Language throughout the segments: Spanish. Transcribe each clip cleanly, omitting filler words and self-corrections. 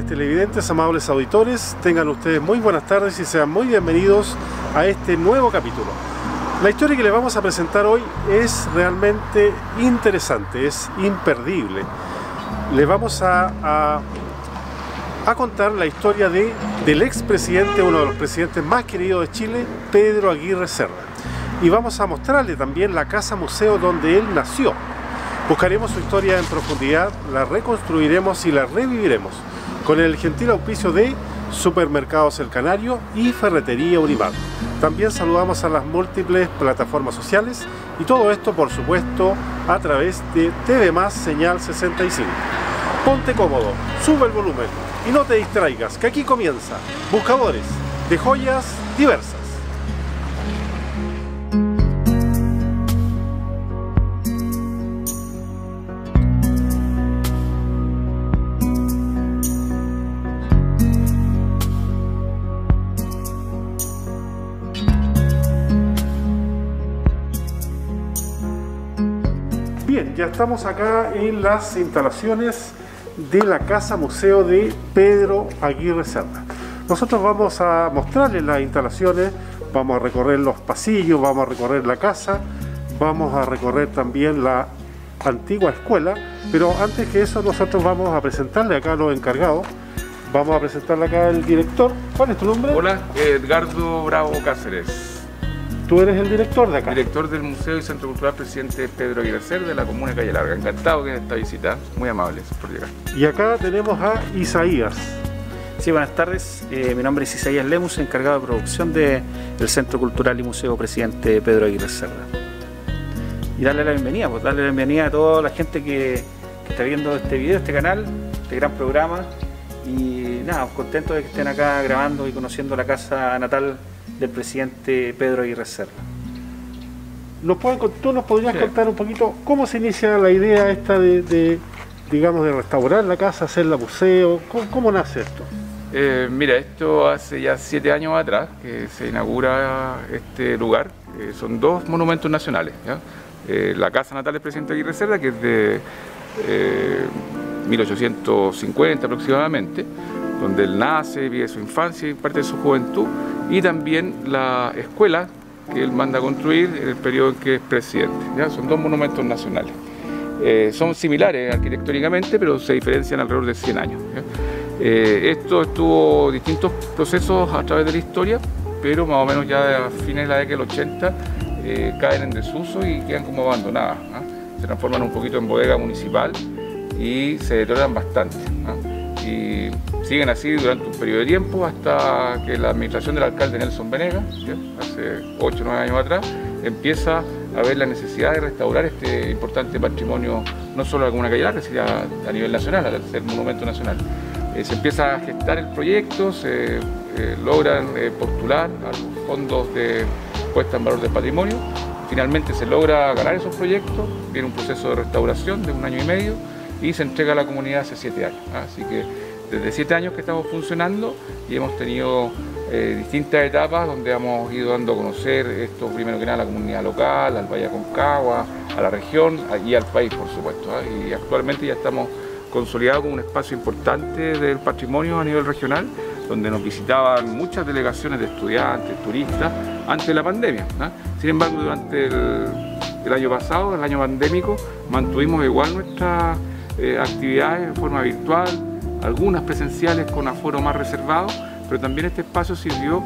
televidentes, amables auditores, tengan ustedes muy buenas tardes y sean muy bienvenidos a este nuevo capítulo. La historia que les vamos a presentar hoy es realmente interesante, es imperdible. Les vamos a contar la historia del expresidente, uno de los presidentes más queridos de Chile, Pedro Aguirre Cerda. Y vamos a mostrarle también la casa museo donde él nació. Buscaremos su historia en profundidad, la reconstruiremos y la reviviremos con el gentil auspicio de Supermercados El Canario y Ferretería Unimar. También saludamos a las múltiples plataformas sociales y todo esto, por supuesto, a través de TV Más Señal 65. Ponte cómodo, sube el volumen y no te distraigas, que aquí comienza Buscadores de Joyas Diversas. Bien, ya estamos acá en las instalaciones de la Casa Museo de Pedro Aguirre Cerda. Nosotros vamos a mostrarles las instalaciones, vamos a recorrer los pasillos, vamos a recorrer la casa, vamos a recorrer también la antigua escuela, pero antes que eso nosotros vamos a presentarle acá a los encargados. Vamos a presentarle acá al director. ¿Cuál es tu nombre? Hola, Edgardo Bravo Cáceres. Tú eres el director de acá. Director del Museo y Centro Cultural Presidente Pedro Aguirre Cerda de la comuna de Calle Larga. Encantado que esta visita, muy amables por llegar. Y acá tenemos a Isaías. Sí, buenas tardes. Mi nombre es Isaías Lemus, encargado de producción del Centro Cultural y Museo Presidente Pedro Aguirre Cerda. Y darle la bienvenida, pues darle la bienvenida a toda la gente que está viendo este video, este canal, este gran programa. Y nada, contentos de que estén acá grabando y conociendo la casa natal del presidente Pedro Aguirre Cerda. ¿Tú nos podrías contar un poquito cómo se inicia la idea esta digamos, de restaurar la casa, hacerla museo? ¿Cómo nace esto? Mira, esto hace ya 7 años atrás que se inaugura este lugar. Son dos monumentos nacionales, ¿ya? La casa natal del presidente Aguirre Cerda, que es de 1850 aproximadamente, donde él nace, vive su infancia y parte de su juventud, y también la escuela que él manda a construir en el periodo en que es presidente, ¿ya? Son dos monumentos nacionales. Son similares arquitectónicamente, pero se diferencian alrededor de 100 años, ¿ya? Esto estuvo distintos procesos a través de la historia, pero más o menos ya a fines de la década del 80 caen en desuso y quedan como abandonadas, ¿no? Se transforman un poquito en bodega municipal y se deterioran bastante, ¿no? Y siguen así durante un periodo de tiempo hasta que la administración del alcalde Nelson Venegas, ¿ya? Hace 8 o 9 años atrás, empieza a ver la necesidad de restaurar este importante patrimonio, no solo de la comuna de Calle Larga, sino a nivel nacional, al ser monumento nacional. Se empieza a gestar el proyecto, se logran postular a los fondos de puesta en valor del patrimonio, finalmente se logra ganar esos proyectos, viene un proceso de restauración de 1 año y medio y se entrega a la comunidad hace 7 años. Así que desde 7 años que estamos funcionando y hemos tenido distintas etapas donde hemos ido dando a conocer esto, primero que nada a la comunidad local, al Valle Aconcagua, a la región y al país, por supuesto, ¿eh? Y actualmente ya estamos consolidados como un espacio importante del patrimonio a nivel regional, donde nos visitaban muchas delegaciones de estudiantes, turistas, antes de la pandemia, ¿eh? Sin embargo, durante el año pasado, el año pandémico, mantuvimos igual nuestras actividades en forma virtual, algunas presenciales con aforo más reservado, pero también este espacio sirvió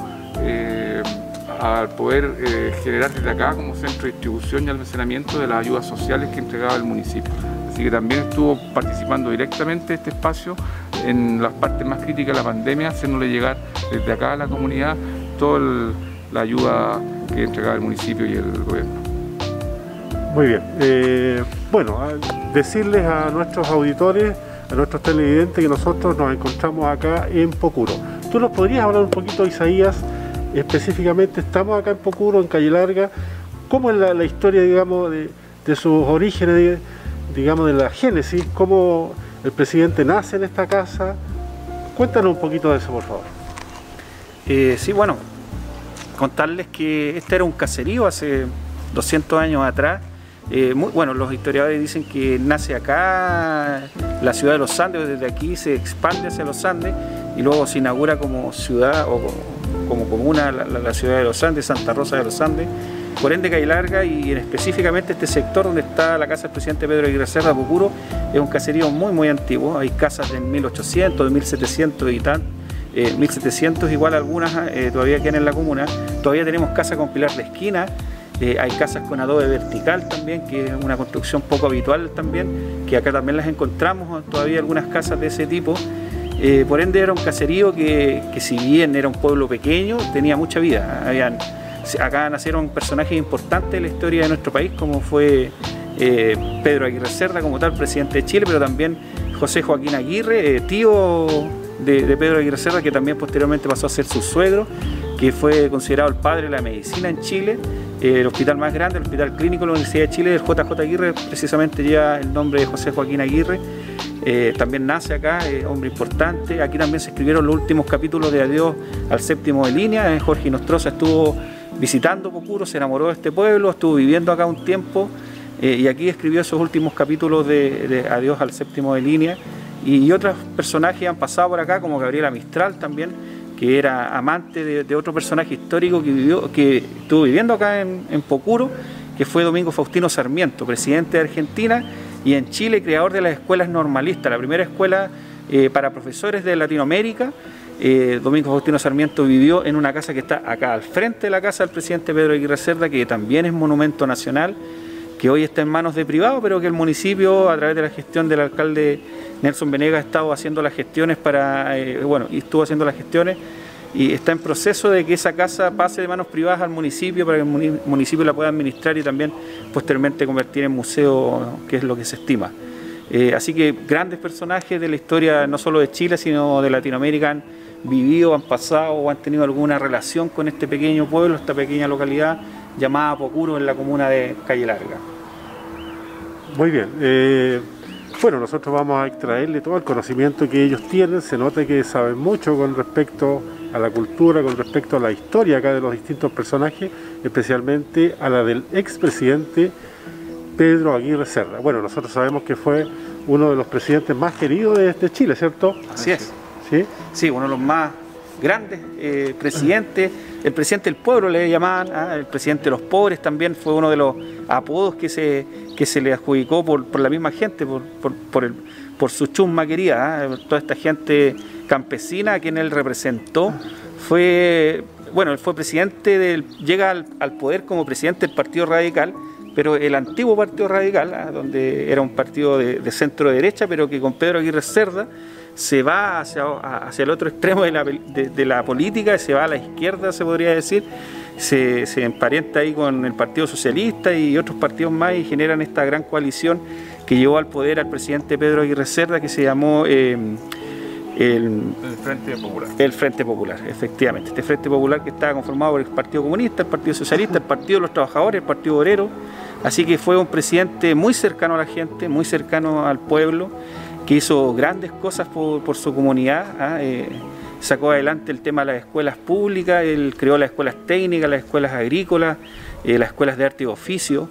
al poder generar desde acá como centro de distribución y almacenamiento de las ayudas sociales que entregaba el municipio. Así que también estuvo participando directamente este espacio en las partes más críticas de la pandemia, haciéndole llegar desde acá a la comunidad toda la ayuda que entregaba el municipio y el gobierno. Muy bien. Bueno, decirles a nuestros auditores, a nuestros televidentes, que nosotros nos encontramos acá en Pocuro. ¿Tú nos podrías hablar un poquito, Isaías, específicamente? Estamos acá en Pocuro, en Calle Larga. ¿Cómo es la historia, digamos, de sus orígenes, digamos, de la génesis? ¿Cómo el presidente nace en esta casa? Cuéntanos un poquito de eso, por favor. Sí, bueno, contarles que este era un caserío hace 200 años atrás, Bueno, los historiadores dicen que nace acá la ciudad de los Andes, desde aquí se expande hacia los Andes y luego se inaugura como ciudad o como comuna la ciudad de los Andes, Santa Rosa de los Andes. Por ende, Calle Larga y específicamente este sector donde está la casa del presidente Pedro Aguirre Cerda, Pocuro, es un caserío muy antiguo. Hay casas de 1800, de 1700 y tal. 1700 igual algunas todavía quedan en la comuna. Todavía tenemos casas con pilar de esquina. Hay casas con adobe vertical también, que es una construcción poco habitual también, que acá también las encontramos, todavía algunas casas de ese tipo. Por ende era un caserío que si bien era un pueblo pequeño, tenía mucha vida. Acá nacieron personajes importantes de la historia de nuestro país, como fue Pedro Aguirre Cerda como tal, presidente de Chile, pero también José Joaquín Aguirre, tío de Pedro Aguirre Cerda, que también posteriormente pasó a ser su suegro, que fue considerado el padre de la medicina en Chile. El hospital más grande, el Hospital Clínico de la Universidad de Chile, el JJ Aguirre, precisamente lleva el nombre de José Joaquín Aguirre. También nace acá, hombre importante. Aquí también se escribieron los últimos capítulos de Adiós al séptimo de línea. Jorge Nostroza estuvo visitando Pocuro, se enamoró de este pueblo, estuvo viviendo acá un tiempo y aquí escribió esos últimos capítulos de Adiós al séptimo de línea. Y otros personajes han pasado por acá, como Gabriela Mistral también, que era amante de otro personaje histórico que estuvo viviendo acá en Pocuro, que fue Domingo Faustino Sarmiento, presidente de Argentina, y en Chile creador de las escuelas normalistas, la primera escuela para profesores de Latinoamérica. Domingo Faustino Sarmiento vivió en una casa que está acá al frente de la casa del presidente Pedro Aguirre Cerda, que también es monumento nacional, que hoy está en manos de privados, pero que el municipio, a través de la gestión del alcalde Nelson Venegas, ha estado haciendo las gestiones estuvo haciendo las gestiones y está en proceso de que esa casa pase de manos privadas al municipio para que el municipio la pueda administrar y también posteriormente convertir en museo, que es lo que se estima. Así que grandes personajes de la historia, no solo de Chile, sino de Latinoamérica, han vivido, han pasado o han tenido alguna relación con este pequeño pueblo, esta pequeña localidad llamada Pocuro, en la comuna de Calle Larga. Muy bien. Bueno, nosotros vamos a extraerle todo el conocimiento que ellos tienen. Se nota que saben mucho con respecto a la cultura, con respecto a la historia acá de los distintos personajes, especialmente a la del expresidente Pedro Aguirre Cerda. Bueno, nosotros sabemos que fue uno de los presidentes más queridos de Chile, ¿cierto? Así es. ¿Sí? Sí, uno de los más grandes presidentes, el presidente del pueblo le llamaban, el presidente de los pobres también fue uno de los apodos que se le adjudicó por la misma gente, por su chusma querida, toda esta gente campesina a quien él representó. Él fue presidente, llega al poder como presidente del Partido Radical, pero el antiguo Partido Radical, donde era un partido de centro derecha, pero que con Pedro Aguirre Cerda se va hacia el otro extremo de la política, se va a la izquierda, se podría decir, se emparenta ahí con el Partido Socialista y otros partidos más y generan esta gran coalición que llevó al poder al presidente Pedro Aguirre Cerda, que se llamó el Frente Popular. El Frente Popular, efectivamente. Este Frente Popular que estaba conformado por el Partido Comunista, el Partido Socialista, el Partido de los Trabajadores, el Partido Obrero. Así que fue un presidente muy cercano a la gente, muy cercano al pueblo, que hizo grandes cosas por su comunidad. Sacó adelante el tema de las escuelas públicas, él creó las escuelas técnicas, las escuelas agrícolas, las escuelas de arte y oficio.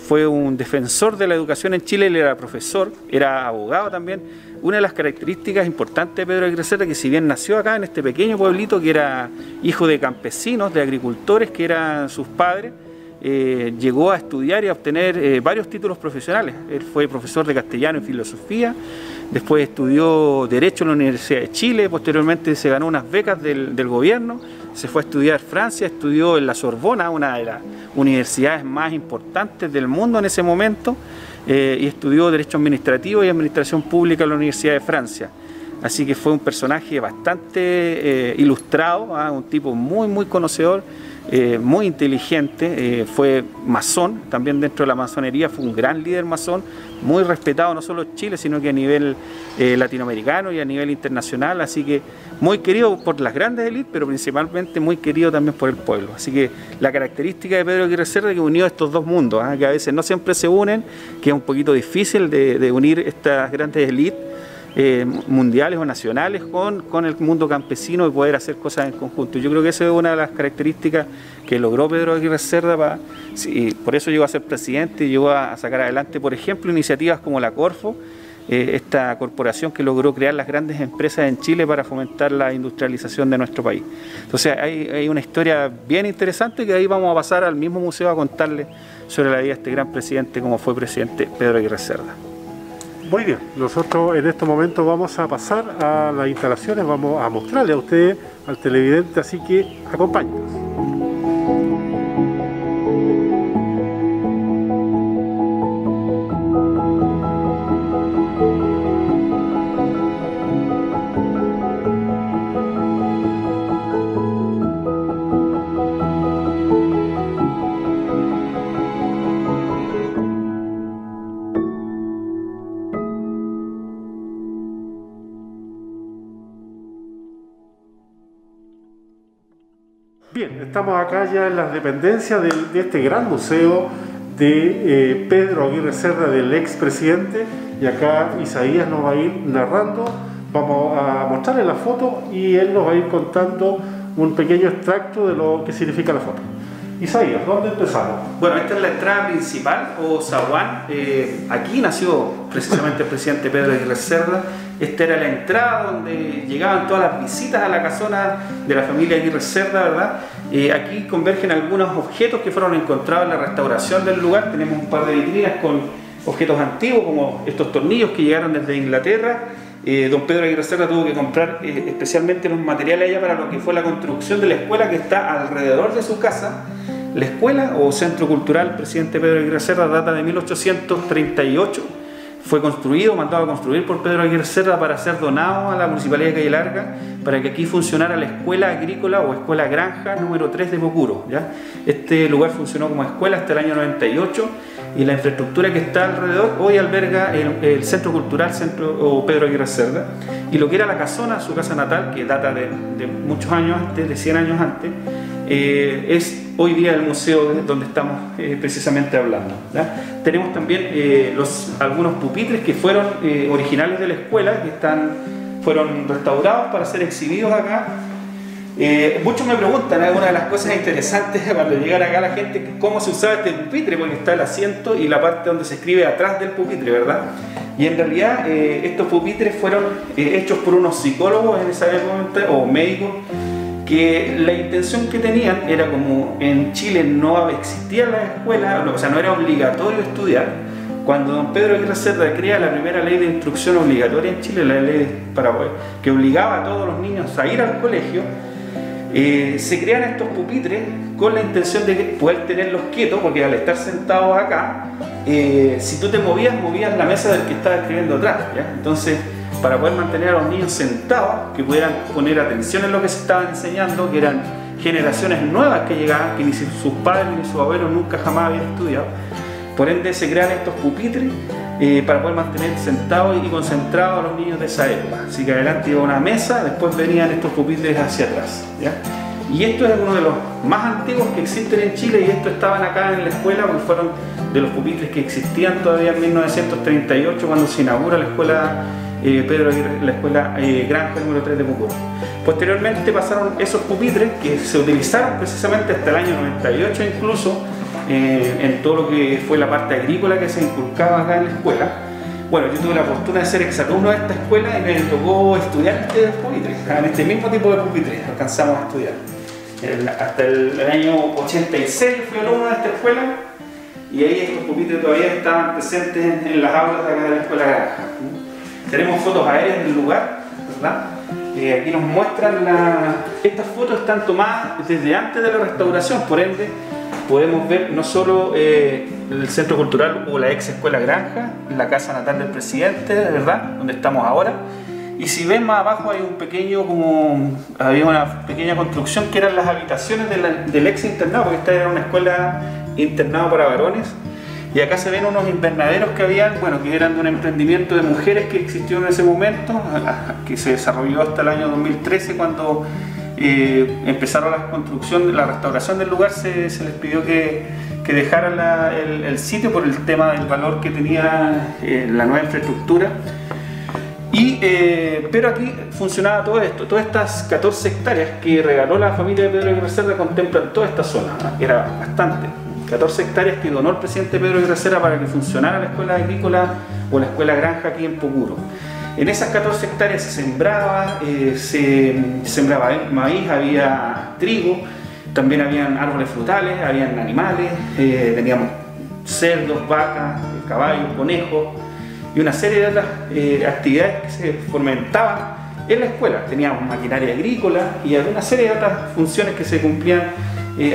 Fue un defensor de la educación en Chile, él era profesor, era abogado también. Una de las características importantes de Pedro Aguirre Cerda, que si bien nació acá en este pequeño pueblito, que era hijo de campesinos, de agricultores, que eran sus padres, llegó a estudiar y a obtener varios títulos profesionales. Él fue profesor de castellano y filosofía, después estudió Derecho en la Universidad de Chile, posteriormente se ganó unas becas del gobierno, se fue a estudiar Francia, estudió en la Sorbona, una de las universidades más importantes del mundo en ese momento, y estudió Derecho Administrativo y Administración Pública en la Universidad de Francia. Así que fue un personaje bastante ilustrado, un tipo muy conocedor, muy inteligente, fue masón, también dentro de la masonería fue un gran líder masón, muy respetado no solo en Chile, sino que a nivel latinoamericano y a nivel internacional, así que muy querido por las grandes élites, pero principalmente muy querido también por el pueblo. Así que la característica de Pedro Aguirre Cerda es que unió estos dos mundos, que a veces no siempre se unen, que es un poquito difícil de unir estas grandes élites, mundiales o nacionales con el mundo campesino y poder hacer cosas en conjunto. Yo creo que esa es una de las características que logró Pedro Aguirre Cerda, por eso llegó a ser presidente y llegó a sacar adelante, por ejemplo, iniciativas como la Corfo, esta corporación que logró crear las grandes empresas en Chile para fomentar la industrialización de nuestro país. Entonces hay una historia bien interesante que ahí vamos a pasar al mismo museo a contarles sobre la vida de este gran presidente, como fue presidente Pedro Aguirre Cerda. Muy bien, nosotros en estos momentos vamos a pasar a las instalaciones, vamos a mostrarle a ustedes, al televidente, así que acompáñenos. Bien, estamos acá ya en las dependencias de este gran museo de Pedro Aguirre Cerda, del expresidente, y acá Isaías nos va a ir narrando, vamos a mostrarle la foto y él nos va a ir contando un pequeño extracto de lo que significa la foto. Isaías, ¿dónde empezamos? Bueno, esta es la entrada principal, o zaguán. Aquí nació precisamente el presidente Pedro Aguirre Cerda. Esta era la entrada donde llegaban todas las visitas a la casona de la familia Aguirre Cerda, ¿verdad? Aquí convergen algunos objetos que fueron encontrados en la restauración del lugar. Tenemos un par de vitrinas con objetos antiguos, como estos tornillos que llegaron desde Inglaterra. Don Pedro Aguirre Cerda tuvo que comprar especialmente los materiales allá para lo que fue la construcción de la escuela que está alrededor de su casa. La escuela o Centro Cultural Presidente Pedro Aguirre Cerda data de 1838. Fue construido, mandado a construir por Pedro Aguirre Cerda para ser donado a la Municipalidad de Calle Larga para que aquí funcionara la Escuela Agrícola o Escuela Granja número 3 de Pocuro, ¿ya? Este lugar funcionó como escuela hasta el año 98 y la infraestructura que está alrededor hoy alberga el Centro Cultural o Pedro Aguirre Cerda, y lo que era la casona, su casa natal, que data de muchos años antes, de 100 años antes, es hoy día el museo donde estamos precisamente hablando, ¿ya? Tenemos también algunos pupitres que fueron originales de la escuela, que fueron restaurados para ser exhibidos acá. Muchos me preguntan, una de las cosas interesantes cuando llegara acá la gente, cómo se usaba este pupitre, porque está el asiento y la parte donde se escribe atrás del pupitre, ¿verdad? Y en realidad estos pupitres fueron hechos por unos psicólogos en esa época, o médicos, que la intención que tenían era, como en Chile no existía la escuela, o sea, no era obligatorio estudiar. Cuando don Pedro Aguirre Cerda crea la primera ley de instrucción obligatoria en Chile, la ley de Paraguay, que obligaba a todos los niños a ir al colegio, se crean estos pupitres con la intención de poder tenerlos quietos, porque al estar sentados acá, si tú te movías la mesa del que estaba escribiendo atrás, ¿ya? Entonces, para poder mantener a los niños sentados, que pudieran poner atención en lo que se estaba enseñando, que eran generaciones nuevas que llegaban, que ni sus padres ni sus abuelos nunca jamás habían estudiado. Por ende se crean estos pupitres para poder mantener sentados y concentrados a los niños de esa época. Así que adelante iba una mesa, después venían estos pupitres hacia atrás, ¿ya? Y esto es uno de los más antiguos que existen en Chile, y estos estaban acá en la escuela, porque fueron de los pupitres que existían todavía en 1938, cuando se inaugura la escuela Pedro Aguirre, la escuela Granja número 3 de Pocuro. Posteriormente pasaron esos pupitres que se utilizaron precisamente hasta el año 98 incluso, en todo lo que fue la parte agrícola que se inculcaba acá en la escuela. Bueno, yo tuve la fortuna de ser exalumno de esta escuela y me tocó estudiar en este mismo tipo de pupitres, alcanzamos a estudiar. Hasta el año 86 fui alumno de esta escuela, y ahí estos pupitres todavía estaban presentes en las aulas de acá de la escuela Granja. Tenemos fotos aéreas del lugar, ¿verdad? Aquí nos muestran estas fotos están tomadas desde antes de la restauración, por ende podemos ver no solo el Centro Cultural o la ex Escuela Granja, la casa natal del presidente, ¿verdad?, donde estamos ahora. Y si ven más abajo hay había una pequeña construcción que eran las habitaciones del ex internado, porque esta era una escuela internado para varones. Y acá se ven unos invernaderos que habían, que eran de un emprendimiento de mujeres que existió en ese momento, que se desarrolló hasta el año 2013, cuando empezaron la restauración del lugar. Se les pidió que dejaran el sitio por el tema del valor que tenía la nueva infraestructura. Pero aquí funcionaba todo esto, todas estas 14 hectáreas que regaló la familia de Pedro Aguirre Cerda contemplan toda esta zona, ¿no? Era bastante. 14 hectáreas que donó el presidente Pedro Aguirre Cerda para que funcionara la escuela agrícola o la escuela granja aquí en Pocuro. En esas 14 hectáreas se sembraba maíz, había trigo, también habían árboles frutales, habían animales, teníamos cerdos, vacas, caballos, conejos y una serie de otras actividades que se fomentaban en la escuela. Teníamos maquinaria agrícola y una serie de otras funciones que se cumplían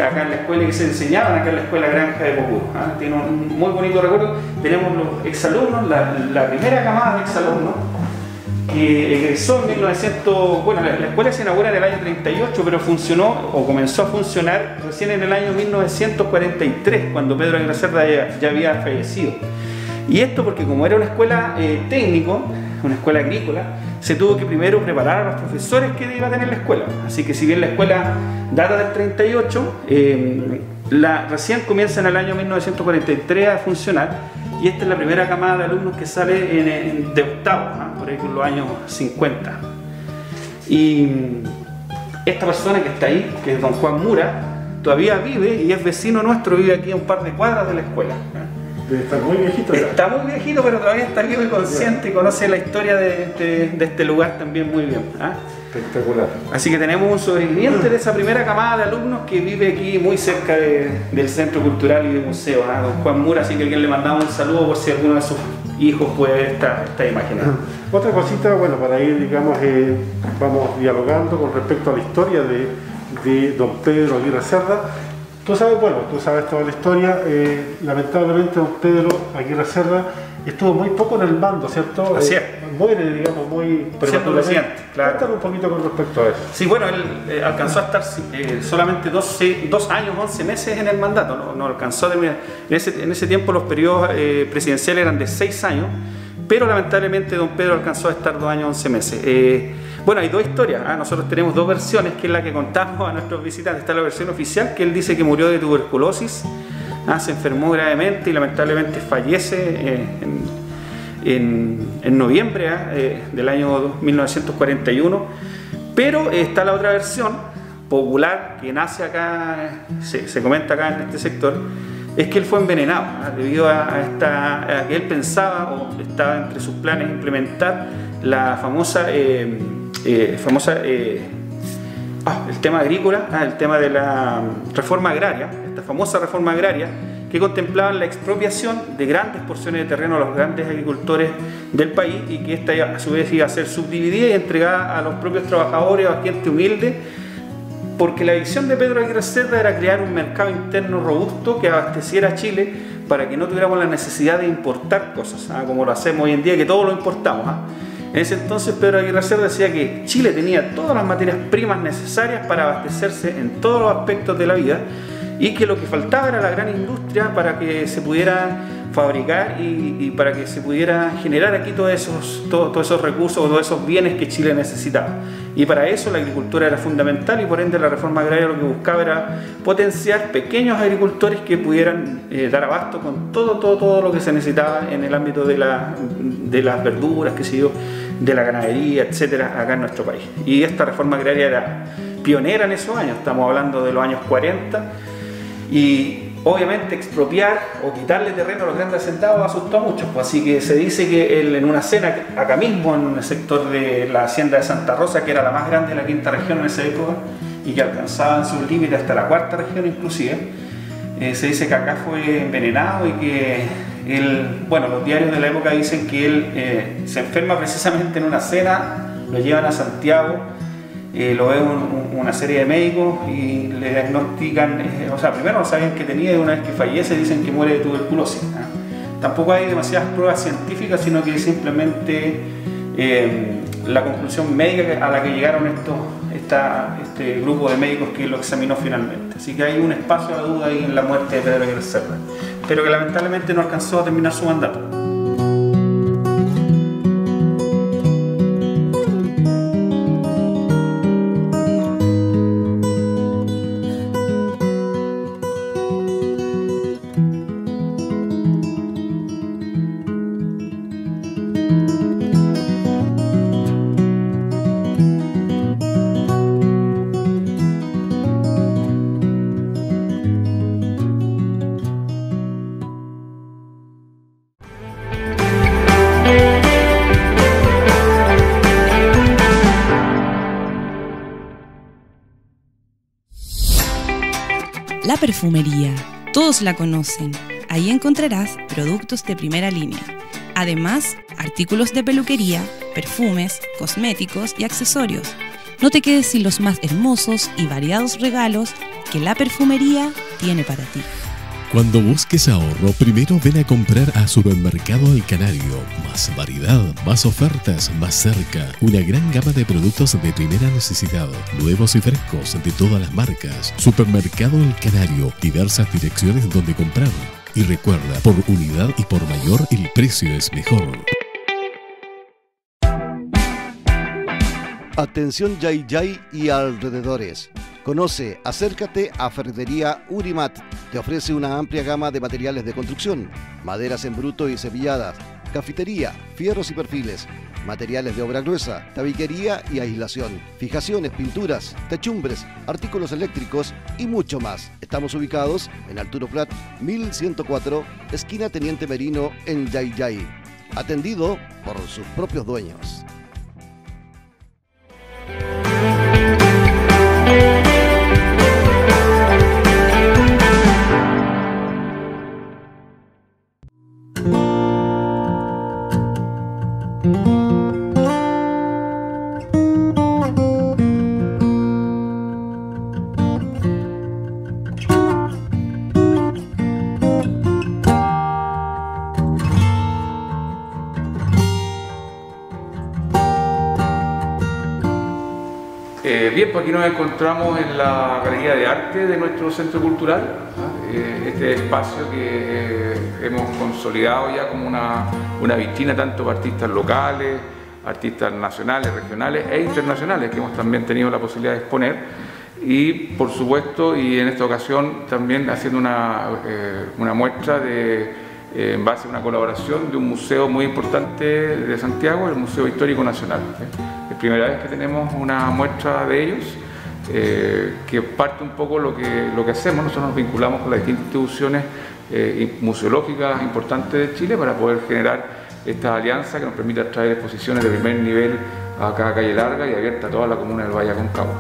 acá en la escuela y que se enseñaban acá en la escuela granja de Pocuro. Tiene un muy bonito recuerdo. Tenemos los exalumnos, la primera camada de exalumnos que egresó en 1900, bueno, la escuela se inaugura en el año 38, pero funcionó o comenzó a funcionar recién en el año 1943, cuando Pedro Aguirre Cerda ya había fallecido. Y esto porque como era una escuela técnico, una escuela agrícola, se tuvo que primero preparar a los profesores que iba a tener la escuela. Así que si bien la escuela data del 38, recién comienza en el año 1943 a funcionar, y esta es la primera camada de alumnos que sale de octavo, por ahí por los años 50. Y esta persona que está ahí, que es don Juan Mura, todavía vive y es vecino nuestro, vive aquí a un par de cuadras de la escuela. Debe estar muy viejito. Está muy viejito, pero todavía está vivo y consciente y conoce la historia de este lugar también muy bien. Espectacular. Así que tenemos un sobreviviente de esa primera camada de alumnos que vive aquí muy cerca del Centro Cultural y de Museo, don Juan Mura, así que a quien le mandamos un saludo por si alguno de sus hijos puede ver esta imagen. Otra cosita, bueno, para ir, digamos, vamos dialogando con respecto a la historia de don Pedro Aguirre Cerda. Tú sabes toda la historia. Lamentablemente don Pedro Aguirre Cerda estuvo muy poco en el mando, ¿cierto? Así es. Muere, digamos, muy prematuramente. Claro. Cuéntame un poquito con respecto a eso. Sí, bueno, él alcanzó a estar solamente 2 años, 11 meses en el mandato, no alcanzó a terminar. En ese tiempo los periodos presidenciales eran de 6 años, pero lamentablemente don Pedro alcanzó a estar 2 años, 11 meses. Bueno, hay 2 historias, nosotros tenemos 2 versiones, que es la que contamos a nuestros visitantes. Está la versión oficial, que él dice que murió de tuberculosis, se enfermó gravemente y lamentablemente fallece en noviembre del año 1941, pero está la otra versión popular que nace acá, se comenta acá en este sector, es que él fue envenenado, debido a que él pensaba o estaba entre sus planes implementar la famosa, el tema agrícola, el tema de la reforma agraria, esta famosa reforma agraria, que contemplaban la expropiación de grandes porciones de terreno a los grandes agricultores del país, y que esta a su vez iba a ser subdividida y entregada a los propios trabajadores o a gente humilde, porque la visión de Pedro Aguirre Cerda era crear un mercado interno robusto que abasteciera a Chile para que no tuviéramos la necesidad de importar cosas, como lo hacemos hoy en día, que todo lo importamos. En ese entonces Pedro Aguirre Cerda decía que Chile tenía todas las materias primas necesarias para abastecerse en todos los aspectos de la vida, y que lo que faltaba era la gran industria para que se pudiera fabricar y para que se pudiera generar aquí todos esos recursos, todos esos bienes que Chile necesitaba. Y para eso la agricultura era fundamental, y por ende la reforma agraria lo que buscaba era potenciar pequeños agricultores que pudieran dar abasto con todo lo que se necesitaba en el ámbito de las verduras, qué sé yo, de la ganadería, etcétera, acá en nuestro país. Y esta reforma agraria era pionera en esos años, estamos hablando de los años 40, y obviamente expropiar o quitarle terreno a los grandes hacendados asustó a muchos, así que se dice que él, en una cena acá mismo en el sector de la hacienda de Santa Rosa, que era la más grande de la quinta región en esa época y que alcanzaba en sus límites hasta la cuarta región inclusive, se dice que acá fue envenenado y que él, bueno, los diarios de la época dicen que él se enferma precisamente en una cena, lo llevan a Santiago, lo ve una serie de médicos y le diagnostican, primero no sabían que tenía, y una vez que fallece dicen que muere de tuberculosis. Tampoco hay demasiadas pruebas científicas, sino que simplemente la conclusión médica a la que llegaron este grupo de médicos que lo examinó finalmente. Así que hay un espacio de duda ahí en la muerte de Pedro Aguirre Cerda, pero que lamentablemente no alcanzó a terminar su mandato. La Perfumería. Todos la conocen. Ahí encontrarás productos de primera línea. Además, artículos de peluquería, perfumes, cosméticos y accesorios. No te quedes sin los más hermosos y variados regalos que La Perfumería tiene para ti. Cuando busques ahorro, primero ven a comprar a Supermercado El Canario. Más variedad, más ofertas, más cerca. Una gran gama de productos de primera necesidad, nuevos y frescos de todas las marcas. Supermercado El Canario, diversas direcciones donde comprar. Y recuerda, por unidad y por mayor, el precio es mejor. Atención Yayay y alrededores. Conoce, acércate a Ferretería Urimat. Te ofrece una amplia gama de materiales de construcción, maderas en bruto y cepilladas, cafetería, fierros y perfiles, materiales de obra gruesa, tabiquería y aislación, fijaciones, pinturas, techumbres, artículos eléctricos y mucho más. Estamos ubicados en Arturo Prat 1104, esquina Teniente Merino en Yayay. Atendido por sus propios dueños. Bien, pues aquí nos encontramos en la Galería de Arte de nuestro Centro Cultural, este espacio que hemos consolidado ya como una vitrina tanto para artistas locales, artistas nacionales, regionales e internacionales que hemos también tenido la posibilidad de exponer y por supuesto y en esta ocasión también haciendo una muestra en base a una colaboración de un museo muy importante de Santiago, el Museo Histórico Nacional. Es la primera vez que tenemos una muestra de ellos, que parte un poco lo que hacemos. Nosotros nos vinculamos con las distintas instituciones museológicas importantes de Chile para poder generar esta alianza que nos permita traer exposiciones de primer nivel a cada calle larga y abierta a toda la comuna del Valle Aconcagua.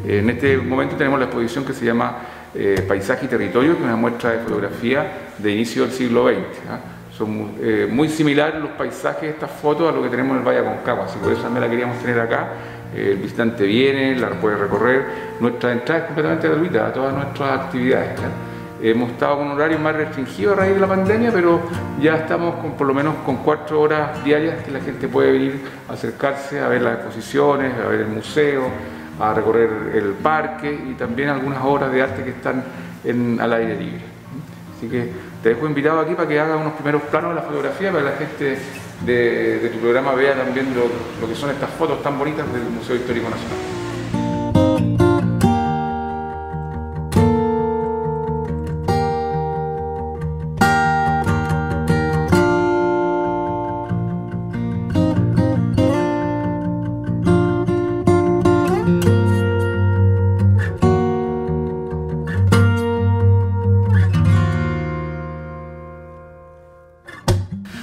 En este momento tenemos la exposición que se llama Paisaje y Territorio, que es una muestra de fotografía de inicio del siglo XX. Son muy similares los paisajes de estas fotos a lo que tenemos en el Valle Aconcagua, así por eso también la queríamos tener acá. El visitante viene, la puede recorrer. Nuestra entrada es completamente gratuita a todas nuestras actividades. Hemos estado con un horario más restringido a raíz de la pandemia, pero ya estamos por lo menos con 4 horas diarias que la gente puede venir a acercarse a ver las exposiciones, a ver el museo, a recorrer el parque y también algunas obras de arte que están al aire libre. Así que te dejo invitado aquí para que hagas unos primeros planos de la fotografía, para que la gente de tu programa vea también lo que son estas fotos tan bonitas del Museo Histórico Nacional.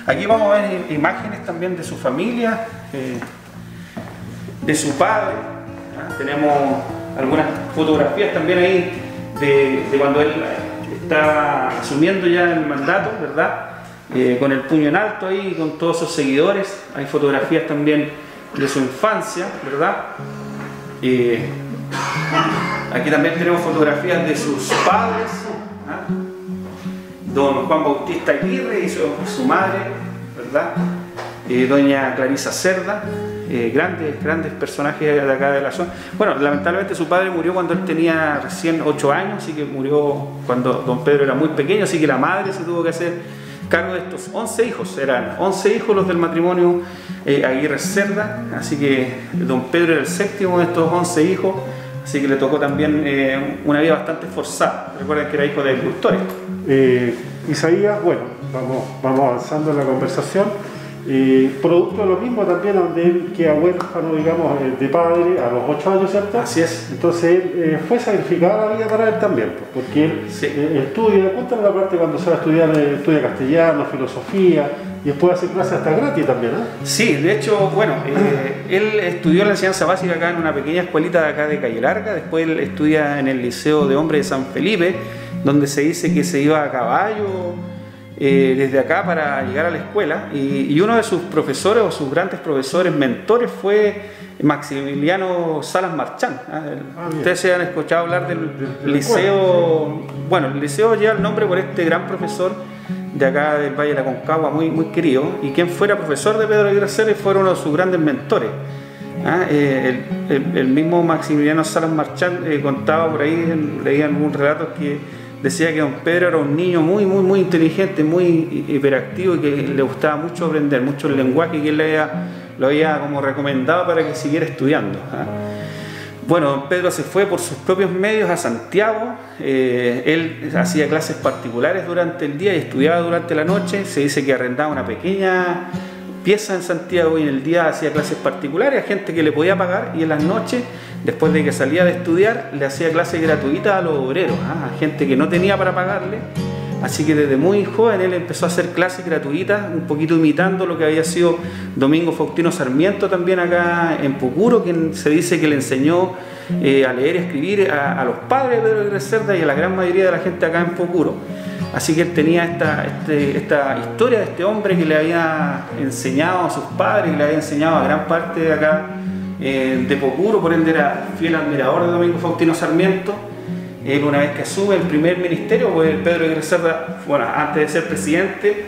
Aquí vamos a ver imágenes también de su familia, de su padre. Tenemos algunas fotografías también ahí de cuando él está asumiendo ya el mandato, ¿verdad? Con el puño en alto ahí, con todos sus seguidores. Hay fotografías también de su infancia, ¿verdad? Aquí también tenemos fotografías de sus padres, don Juan Bautista Aguirre y su madre, ¿verdad? Doña Clarisa Cerda, grandes personajes de acá de la zona. Bueno, lamentablemente su padre murió cuando él tenía recién 8 años, así que murió cuando don Pedro era muy pequeño, así que la madre se tuvo que hacer cargo de estos 11 hijos, eran 11 hijos los del matrimonio Aguirre Cerda, así que don Pedro era el séptimo de estos 11 hijos, así que le tocó también una vida bastante esforzada. Recuerden que era hijo de agricultores. Isaías, bueno, vamos avanzando en la conversación. Producto de lo mismo también, donde él queda huérfano, digamos, de padre a los 8 años, ¿cierto? Así es. Entonces él fue sacrificada la vida para él también, porque él estudia, cuéntame la parte cuando se va a estudiar, estudia castellano, filosofía, Y después hacer clases hasta gratis también, ¿eh? Sí, de hecho, bueno, él estudió la enseñanza básica acá en una pequeña escuelita de acá de Calle Larga, después él estudia en el Liceo de Hombres de San Felipe, donde se dice que se iba a caballo desde acá para llegar a la escuela, y uno de sus profesores o sus grandes profesores, mentores, fue Maximiliano Salas Marchán. Ustedes se han escuchado hablar del liceo. Bueno, el liceo lleva el nombre por este gran profesor de acá del Valle de la Concagua, muy, muy querido, y quien fuera profesor de Pedro Aguirre Cerda y fue uno de sus grandes mentores. El mismo Maximiliano Salas Marchán contaba por ahí, leía algún relato que decía que don Pedro era un niño muy, muy, muy inteligente, muy hiperactivo y que le gustaba mucho aprender, mucho el lenguaje, que él lo había como recomendado para que siguiera estudiando. Bueno, don Pedro se fue por sus propios medios a Santiago. Él hacía clases particulares durante el día y estudiaba durante la noche. Se dice que arrendaba una pequeña pieza en Santiago y en el día hacía clases particulares a gente que le podía pagar, y en las noches, después de que salía de estudiar, le hacía clases gratuitas a los obreros, a gente que no tenía para pagarle. Así que desde muy joven él empezó a hacer clases gratuitas, un poquito imitando lo que había sido Domingo Faustino Sarmiento también acá en Pucuro, quien se dice que le enseñó a leer y escribir a los padres de Pedro Aguirre Cerda y a la gran mayoría de la gente acá en Pucuro. Así que él tenía esta historia de este hombre que le había enseñado a sus padres, que le había enseñado a gran parte de acá de Pucuro, por ende era fiel admirador de Domingo Faustino Sarmiento. Él, una vez que asume el primer ministerio, pues Pedro Aguirre Cerda, bueno, antes de ser presidente,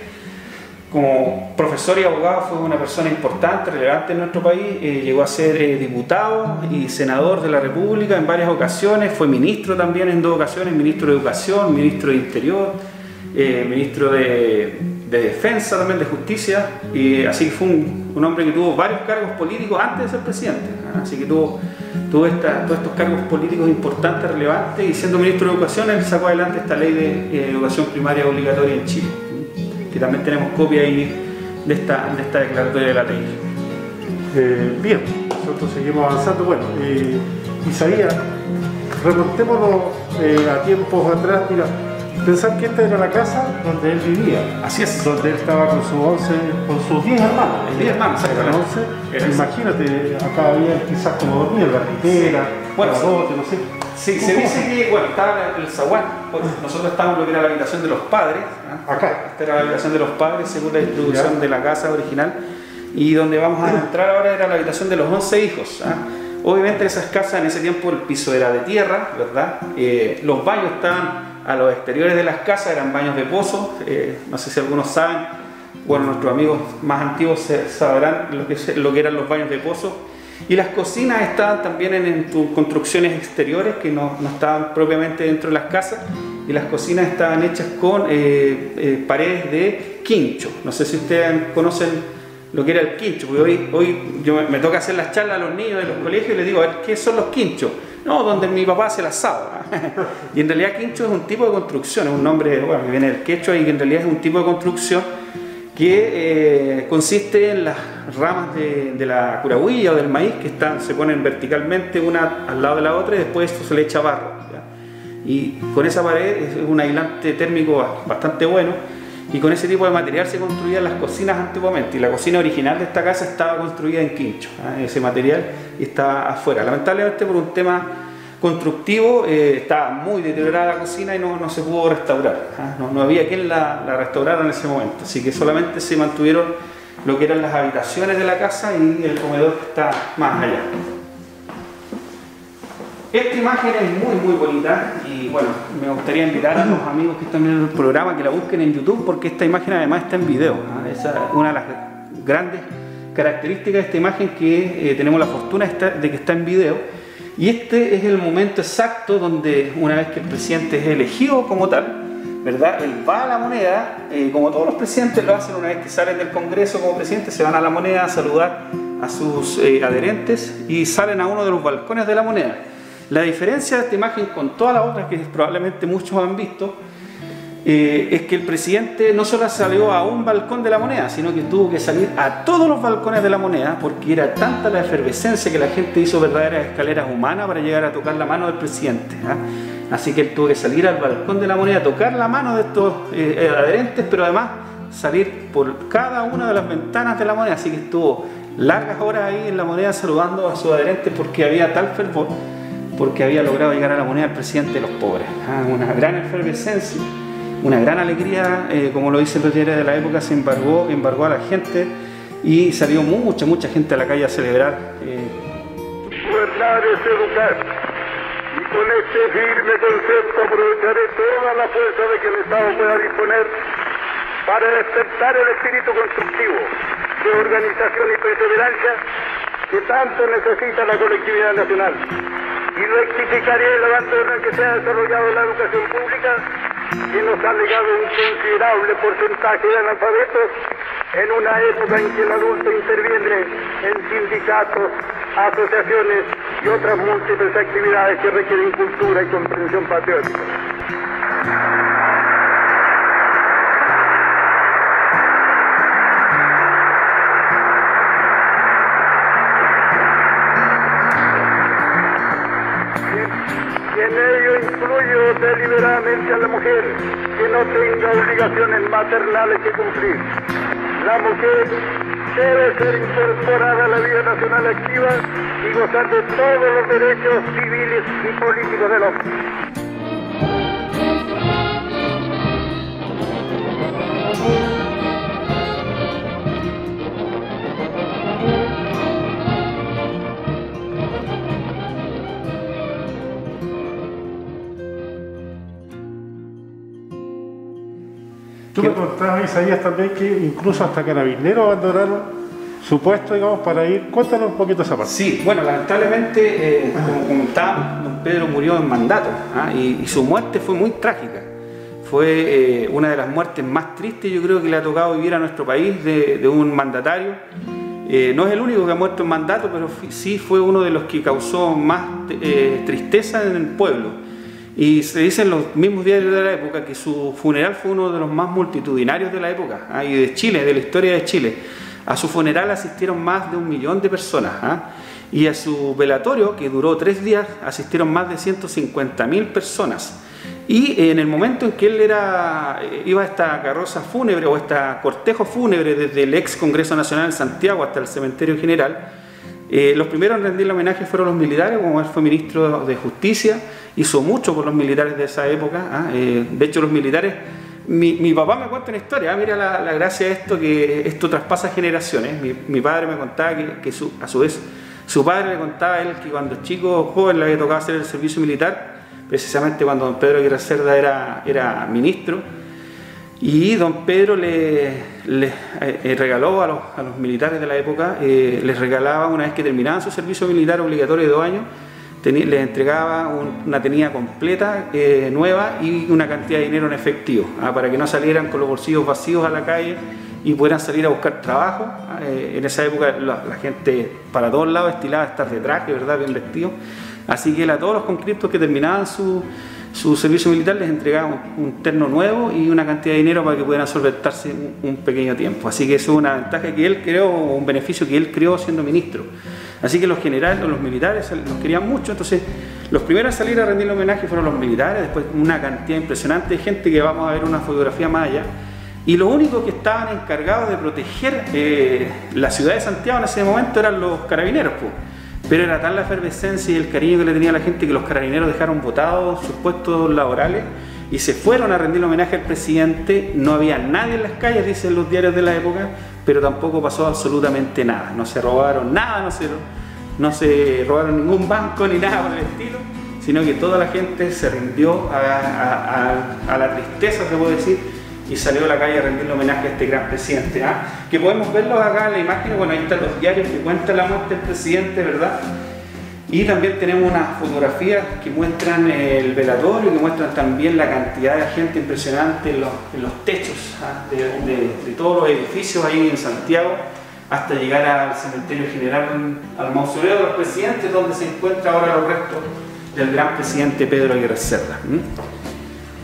como profesor y abogado, fue una persona importante, relevante en nuestro país. Llegó a ser diputado y senador de la República en varias ocasiones, fue ministro también en 2 ocasiones, ministro de Educación, ministro de Interior, ministro de Defensa también, de Justicia, y así que fue un hombre que tuvo varios cargos políticos antes de ser presidente. Así que tuvo todos estos cargos políticos importantes, relevantes, y siendo ministro de Educación él sacó adelante esta ley de educación primaria obligatoria en Chile, que también tenemos copia ahí de esta declaratoria de la ley. Bien, nosotros seguimos avanzando. Bueno, Isaías, remontémonos a tiempos atrás. Mira, pensar que esta era la casa donde él vivía. Así es. Donde él estaba con sus 10 hermanos. 10 hermanos, Entonces, imagínate, acá había quizás como dormía la ritera, bueno, la dote, no sé. Sí, se dice que, bueno, estaba el zaguán. Nosotros estábamos en lo que era la habitación de los padres. Acá. Esta era la habitación de los padres según la distribución de la casa original. Y donde vamos a entrar ahora era la habitación de los 11 hijos. Obviamente esas casas en ese tiempo el piso era de tierra, ¿verdad? Los baños estaban a los exteriores de las casas, eran baños de pozo. No sé si algunos saben, bueno, nuestros amigos más antiguos sabrán lo que eran los baños de pozo. Y las cocinas estaban también en construcciones exteriores que no estaban propiamente dentro de las casas, y las cocinas estaban hechas con paredes de quincho. No sé si ustedes conocen lo que era el quincho, porque hoy me toca hacer las charlas a los niños de los colegios y les digo, a ver, ¿qué son los quinchos? No, donde mi papá hace el asado. Y en realidad quincho es un tipo de construcción, es un nombre, bueno, que viene del quechua, y que en realidad es un tipo de construcción que consiste en las ramas de la curahuilla o del maíz que se ponen verticalmente una al lado de la otra, y después esto se le echa barro, ¿ya? Y con esa pared es un aislante térmico bastante bueno, y con ese tipo de material se construían las cocinas antiguamente, y la cocina original de esta casa estaba construida en quincho, ese material, y estaba afuera. Lamentablemente por un tema constructivo estaba muy deteriorada la cocina y no se pudo restaurar. No había quien la restaurara en ese momento, así que solamente se mantuvieron lo que eran las habitaciones de la casa y el comedor que está más allá. Esta imagen es muy muy bonita, y bueno, me gustaría invitar a los amigos que están viendo el programa que la busquen en YouTube, porque esta imagen además está en video. Esa es una de las grandes características de esta imagen, que tenemos la fortuna de que está en video. Y este es el momento exacto donde, una vez que el presidente es elegido como tal, ¿verdad? Él va a la Moneda, como todos los presidentes lo hacen una vez que salen del Congreso como presidente, se van a la Moneda a saludar a sus adherentes y salen a uno de los balcones de la Moneda. La diferencia de esta imagen con todas las otras que probablemente muchos han visto, es que el presidente no solo salió a un balcón de la Moneda, sino que tuvo que salir a todos los balcones de la Moneda, porque era tanta la efervescencia que la gente hizo verdaderas escaleras humanas para llegar a tocar la mano del presidente. Así que él tuvo que salir al balcón de la Moneda, tocar la mano de estos adherentes, pero además salir por cada una de las ventanas de La Moneda, así que estuvo largas horas ahí en La Moneda saludando a sus adherentes porque había tal fervor, porque había logrado llegar a La Moneda el presidente de los pobres. Una gran efervescencia, una gran alegría, como lo dicen los diarios de la época, se embargó a la gente y salió mucha gente a la calle a celebrar. Gobernar es educar, y con este firme concepto aprovecharé toda la fuerza de que el Estado pueda disponer para despertar el espíritu constructivo de organización y perseverancia que tanto necesita la colectividad nacional, y rectificaré el abandono en que se ha desarrollado la educación pública, que nos ha legado un considerable porcentaje de analfabetos en una época en que el adulto interviene en sindicatos, asociaciones y otras múltiples actividades que requieren cultura y comprensión patriótica. Y en ello incluyo deliberadamente a la mujer, que no tenga obligaciones maternales que cumplir. La mujer debe ser incorporada a la vida nacional activa y gozar de todos los derechos civiles y políticos del hombre. Tú me contabas, Isaías, también que incluso hasta carabineros abandonaron su puesto, digamos, para ir. Cuéntanos un poquito esa parte. Sí, bueno, lamentablemente, como comentábamos, don Pedro murió en mandato, y su muerte fue muy trágica. Fue una de las muertes más tristes, yo creo, que le ha tocado vivir a nuestro país de un mandatario. No es el único que ha muerto en mandato, pero sí fue uno de los que causó más tristeza en el pueblo. Y se dice en los mismos diarios de la época que su funeral fue uno de los más multitudinarios de la época, y de Chile, de la historia de Chile. A su funeral asistieron más de 1 millón de personas, y a su velatorio, que duró 3 días, asistieron más de 150.000 personas. Y en el momento en que él iba a esta carroza fúnebre o este cortejo fúnebre desde el ex Congreso Nacional en Santiago hasta el Cementerio General, los primeros en rendirle homenaje fueron los militares. Como él fue ministro de Justicia, hizo mucho por los militares de esa época. De hecho, los militares, mi papá me cuenta una historia. Mira la gracia de esto, que esto traspasa generaciones. Mi padre me contaba que a su vez su padre le contaba a él que cuando chico, joven, le había tocado hacer el servicio militar, precisamente cuando don Pedro Aguirre Cerda era ministro, y don Pedro le regaló a los militares de la época, les regalaba, una vez que terminaban su servicio militar obligatorio de 2 años, les entregaba una tenida completa, nueva, y una cantidad de dinero en efectivo, para que no salieran con los bolsillos vacíos a la calle y pudieran salir a buscar trabajo. En esa época la gente para todos lados estilaba estar de traje, ¿verdad?, bien vestido. Así que a todos los conscriptos que terminaban su servicio militar les entregaban un terno nuevo y una cantidad de dinero para que pudieran solventarse un pequeño tiempo. Así que eso es una ventaja que él creó, un beneficio que él creó siendo ministro. Así que los generales, los militares los querían mucho. Entonces los primeros a salir a rendirle homenaje fueron los militares, después una cantidad impresionante de gente, que vamos a ver una fotografía más allá. Y lo único que estaban encargados de proteger la ciudad de Santiago en ese momento eran los carabineros, pues. Pero era tal la efervescencia y el cariño que le tenía a la gente que los carabineros dejaron botados sus puestos laborales y se fueron a rendir homenaje al presidente. No había nadie en las calles, dicen los diarios de la época, pero tampoco pasó absolutamente nada. No se robaron nada, no se robaron ningún banco ni nada por el estilo, sino que toda la gente se rindió a la tristeza, se puede decir, y salió a la calle a rendirle homenaje a este gran presidente, que podemos verlo acá en la imagen. Bueno, ahí están los diarios que cuentan la muerte del presidente, ¿verdad? Y también tenemos unas fotografías que muestran el velatorio, que muestran también la cantidad de gente impresionante en los techos de todos los edificios ahí en Santiago, hasta llegar al Cementerio General, al mausoleo de los presidentes, donde se encuentran ahora los restos del gran presidente Pedro Aguirre Cerda.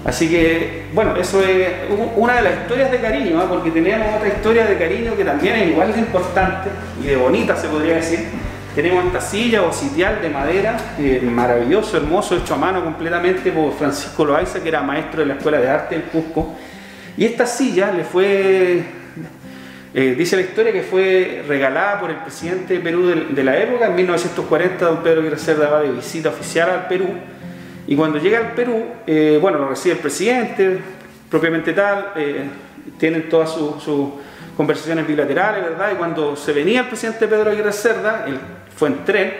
Así que, bueno, eso es una de las historias de cariño, porque tenemos otra historia de cariño que también es igual de importante y de bonita, se podría decir. Tenemos esta silla o sitial de madera, maravilloso, hermoso, hecho a mano completamente por Francisco Loaiza, que era maestro de la Escuela de Arte del Cusco. Y esta silla le fue, dice la historia que fue regalada por el presidente de Perú de la época. En 1940 don Pedro Aguirre Cerda va de visita oficial al Perú, y cuando llega al Perú, bueno, lo recibe el presidente propiamente tal, tienen todas sus conversaciones bilaterales, ¿verdad? Y cuando se venía el presidente Pedro Aguirre Cerda, él fue en tren,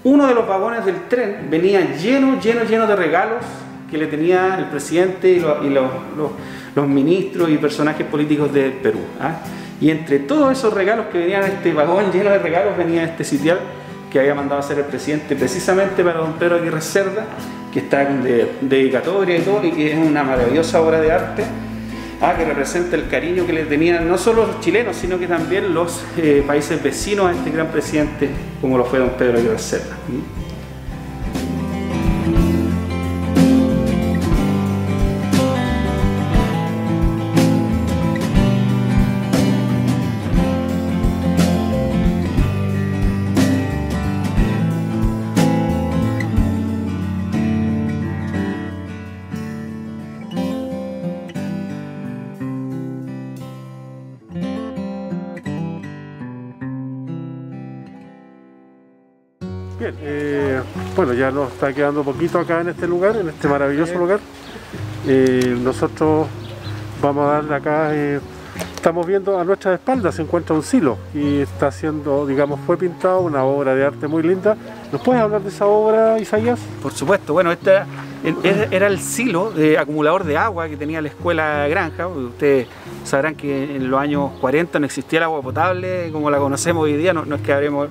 uno de los vagones del tren venía lleno de regalos que le tenía el presidente y los ministros y personajes políticos del Perú. Y entre todos esos regalos que venían en este vagón lleno de regalos, venía este sitial que había mandado a hacer el presidente precisamente para don Pedro Aguirre Cerda, que está con dedicatoria y todo, y que es una maravillosa obra de arte, que representa el cariño que le tenían no solo los chilenos, sino que también los países vecinos a este gran presidente, como lo fue don Pedro Aguirre Cerda. Bien, bueno, ya nos está quedando poquito acá en este lugar, en este maravilloso lugar. Nosotros vamos a darle acá, estamos viendo a nuestras espaldas se encuentra un silo y está haciendo, digamos, fue pintado una obra de arte muy linda. ¿Nos puedes hablar de esa obra, Isaías? Por supuesto, bueno, esta era el silo de acumulador de agua que tenía la escuela Granja. Ustedes sabrán que en los años 40 no existía el agua potable como la conocemos hoy día, no es que abríamos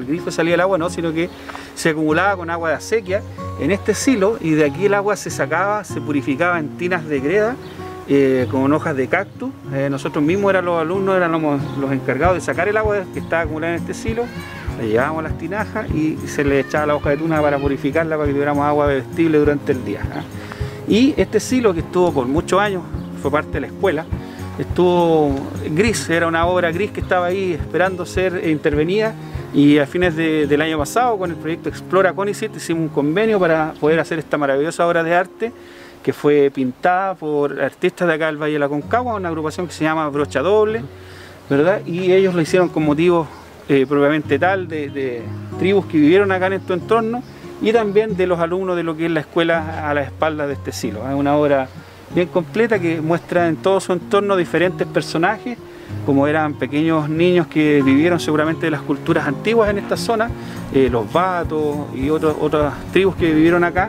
el grifo y salía el agua, no, sino que se acumulaba con agua de acequia en este silo, y de aquí el agua se sacaba, se purificaba en tinas de greda con hojas de cactus. Nosotros mismos los alumnos éramos los encargados de sacar el agua que estaba acumulada en este silo, le llevábamos a las tinajas y se le echaba la hoja de tuna para purificarla, para que tuviéramos agua bebestible durante el día. Y este silo, que estuvo por muchos años, fue parte de la escuela, estuvo gris, era una obra gris que estaba ahí esperando ser intervenida, y a fines del año pasado, con el proyecto Explora CONICET, hicimos un convenio para poder hacer esta maravillosa obra de arte, que fue pintada por artistas de acá del Valle de la Concagua, una agrupación que se llama Brocha Doble, ¿verdad? Y ellos lo hicieron con motivos propiamente tal de tribus que vivieron acá en este entorno, y también de los alumnos de lo que es la escuela a la espalda de este silo. Es una obra bien completa que muestra en todo su entorno diferentes personajes, como eran pequeños niños que vivieron seguramente de las culturas antiguas en esta zona, los vatos y otras tribus que vivieron acá.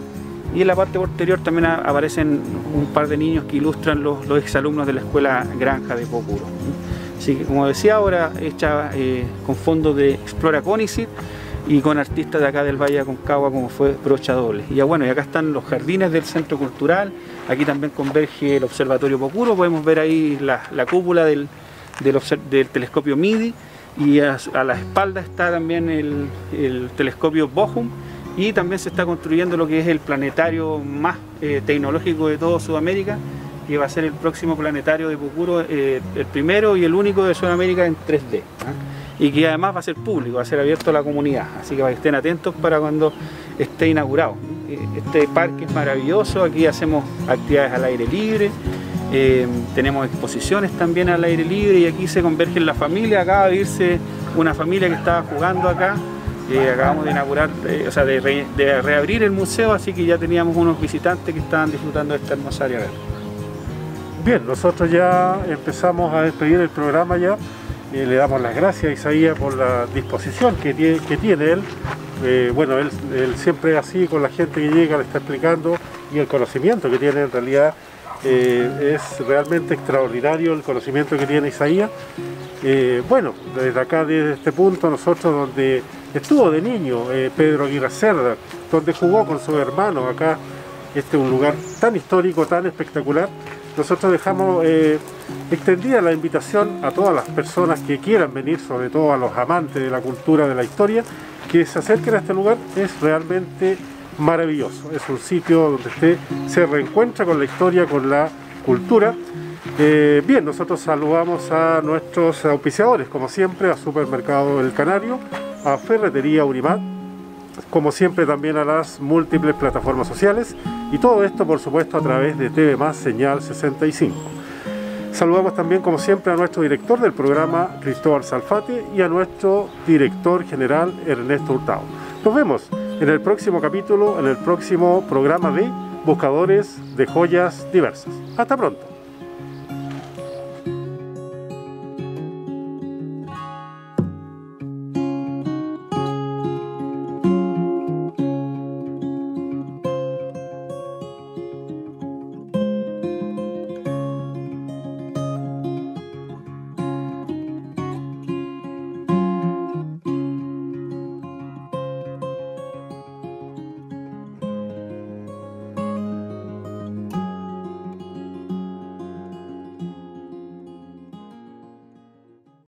Y en la parte posterior también aparecen un par de niños que ilustran los exalumnos de la escuela Granja de Pocuro. Así que, como decía, ahora hecha con fondos de Explora CONICET y con artistas de acá del Valle de Aconcagua, como fue Brocha Doble. Y ya bueno, y acá están los jardines del Centro Cultural, aquí también converge el Observatorio Pocuro, podemos ver ahí la cúpula del telescopio MIDI, y a la espalda está también el telescopio Bochum, y también se está construyendo lo que es el planetario más tecnológico de toda Sudamérica, que va a ser el próximo planetario de Pocuro, el primero y el único de Sudamérica en 3D, y que además va a ser público, va a ser abierto a la comunidad, así que para que estén atentos para cuando esté inaugurado. Este parque es maravilloso, aquí hacemos actividades al aire libre, tenemos exposiciones también al aire libre, y aquí se convergen las familias. Acaba de irse una familia que estaba jugando acá, acabamos de inaugurar, de reabrir el museo, así que ya teníamos unos visitantes que estaban disfrutando de esta hermosa área verde. Bien, nosotros ya empezamos a despedir el programa ya. Le damos las gracias a Isaías por la disposición que tiene él. Bueno, él siempre así con la gente que llega, le está explicando, y el conocimiento que tiene en realidad es realmente extraordinario el conocimiento que tiene Isaías. Bueno, desde acá, desde este punto, nosotros donde estuvo de niño Pedro Aguirre Cerda, donde jugó con sus hermanos acá, este es un lugar tan histórico, tan espectacular. Nosotros dejamos extendida la invitación a todas las personas que quieran venir, sobre todo a los amantes de la cultura, de la historia, que se acerquen a este lugar. Es realmente maravilloso, es un sitio donde usted se reencuentra con la historia, con la cultura. Bien, nosotros saludamos a nuestros auspiciadores, como siempre, a Supermercado El Canario, a Ferretería Urimat, como siempre también a las múltiples plataformas sociales, y todo esto por supuesto a través de TV Más Señal 65. Saludamos también, como siempre, a nuestro director del programa, Cristóbal Salfate, y a nuestro director general, Ernesto Hurtado. Nos vemos en el próximo capítulo, en el próximo programa de Buscadores de Joyas Diversas. Hasta pronto.